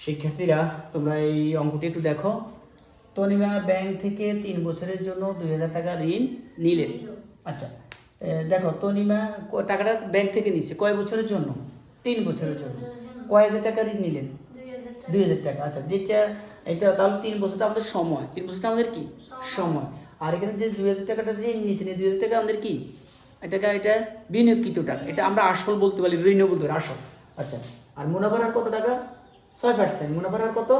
শিক্ষার্থীরা তোমরা এই অঙ্কটি একটু দেখো। তনিমা ব্যাংক থেকে 3 বছরের জন্য 2000 টাকা ঋণ নিলেন। আচ্ছা, দেখো তনিমা টাকাটা ব্যাংক থেকে নিচ্ছে কয় বছরের জন্য? 3 বছরের জন্য। কয় হাজার টাকা ঋণ নিলেন? 2000 টাকা। আচ্ছা, যেটা এটা তাহলে 3 বছরটা আমাদের সময়, 3 বছরটা আমাদের কি সময়। আর এখানে যে 2000 টাকাটা ঋণ নিয়েছেন, 2000 টাকা আমাদের কি এটা বিনিয়োগকৃত টাকা। এটা আমরা আসল বলতে পারি, ঋণও বলতে পারি, আসল। আচ্ছা, আর মুনাফার হার কত টাকা? 6%। মুনাফার হার কত?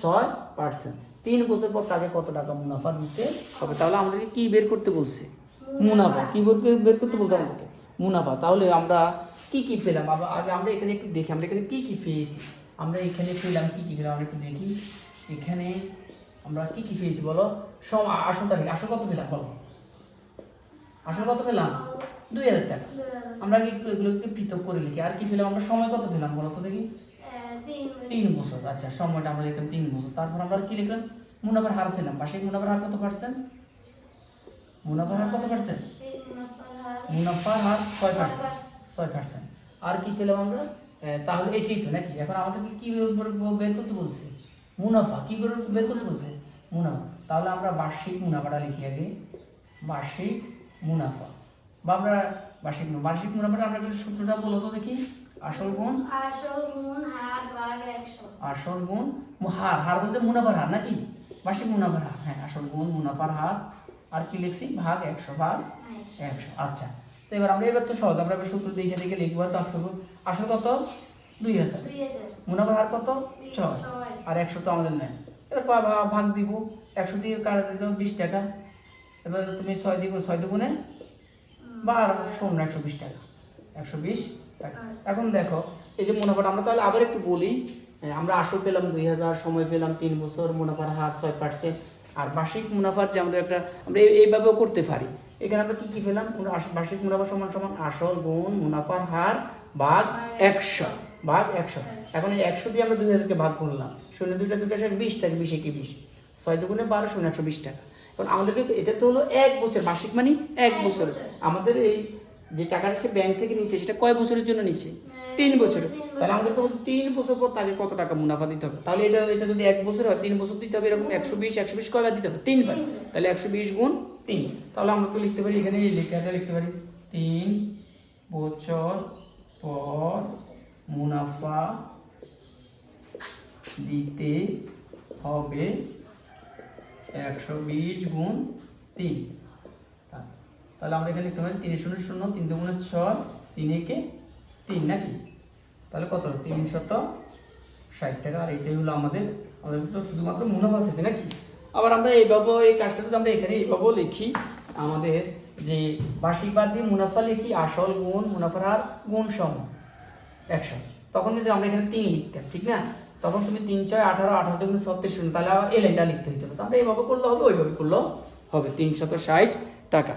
6%। 3 বছর পর তাকে কত টাকা মুনাফা দিতে হবে? তাহলে আমাদেরকে কি বের করতে বলছে? মুনাফা। কি বের করতে বলছে আমাদেরকে? মুনাফা। তাহলে আমরা কি কি পেলাম? আগে আমরা এখানে একটু দেখি আমরা এখানে কি কি পেয়েছি। আমরা এখানে পেলাম কি পেলাম আমরা একটু দেখি। এখানে আমরা কি পেয়েছি বলো? আসল তারিখ, আসল কত পেলাম বলো? আসল কত পেলাম? 2000 টাকা। আমরা এগুলোকে পৃথক করে লিখি। আর কি পেলাম আমরা? সময় কত পেলাম বলো তো দেখি? 3 বছর। আচ্ছা, সময়টা আমরা লিখলাম 3 বছর। তারপর আমরা কি লিখলাম? মুনাফার হার পেলাম। বার্ষিক মুনাফার হার কত পার্সেন্ট? মুনাফার হার কত পার্সেন্ট? মুনাফার হার 6%। আর কি পেলাম আমরা? তাহলে এটাই তো নাকি? এখন আমাদেরকে কি বের করতে বলছে? মুনাফা। কি বের করতে বলছে? মুনাফা। তাহলে আমরা বার্ষিক মুনাফাটা লিখি আগে। বার্ষিক মুনাফা বা আমরা বার্ষিক মুনাফাটা আমরা যদি সূত্রটা বলো তো দেখি। আসল গুণ হার ভাগ 100। আসল গুণ হার বলতে মুনাফার হার নাকি? বার্ষিক মুনাফার হার। হ্যাঁ, আসল গুণ মুনাফার হার। আর কি লিখছি? ভাগ 100 ভাগ 100। আচ্ছা, তো এবার এবার তো সহজ, আমরা সূত্র দেখে লিখবো, কাজ করবো। আসল কত? 2000। মুনাফার হার কত? 6। আর 100 তো আমাদের নেই। এবার ভাগ দিব। 100 দিয়ে কাটা দিতে 20 টাকা। এবার তুমি 6 দুগুণে 12 শূন্য 120 টাকা। 120 টাকা। এখন দেখো এই যে মুনাফাটা আমরা তাহলে আবার একটু বলি। আমরা আসল পেলাম 2000, সময় পেলাম 3 বছর, মুনাফার হার 6%। আর বার্ষিক মুনাফার যে আমরা এইভাবেও করতে পারি। এখানে আমরা কি পেলাম? বার্ষিক মুনাফা সমান সমান আসল গুণ মুনাফার হার ভাগ 100 ভাগ 100। এখন এই 100 দিয়ে আমরা 2000কে ভাগ করলাম। 0 2 20 থাকে, 20 একে 20। 6 দুগুণে 12 শূন্য 120 টাকা। এখন আমাদেরকে এটা তো হলো 1 বছর, বার্ষিক মানে 1 বছর। আমাদের এই যে টাকাটা সে ব্যাংক থেকে নিচ্ছে সেটা কয় বছরের জন্য নিচ্ছে? 3 বছর। তাহলে আমাদের তো 3 বছর পর তাকে কত টাকা মুনাফা দিতে হবে? তাহলে এটা যদি 1 বছর হয়, 3 বছর দিতে হবে এরকম 120 কয়বার দিতে হবে? 3 বার। তাহলে 120 গুণ 3। তাহলে আমরা তো লিখতে পারি এখানে এই লেখাটা লিখতে পারি 3 বছর পর মুনাফা দিতে হবে 120 গুণ 3। তাহলে আমরা এখানে লিখতে পারি 3 0 0 3 2 6 3 একে 3 নাকি? তাহলে কত? 360 টাকা। আর এটাই হলো আমাদের তো শুধুমাত্র মুনাফা আছে নাকি? আবার আমরা এইভাবে এই কাজটা যদি আমরা এখানে এইভাবেও লিখি, আমাদের যে বার্ষিক বাদ দিয়ে মুনাফা লিখি, আসল গুণ মুনাফার হার গুণ সম 100। তখন যদি আমরা এখানে 3 লিখতাম, ঠিক না? তখন তুমি 3 6 18 18 দুগুণে 36 শূন্য, তাহলে আবার এই লাইনটা লিখতে হতো। তাহলে এইভাবে করলে হবে, ওইভাবে করলেও হবে। 360 টাকা।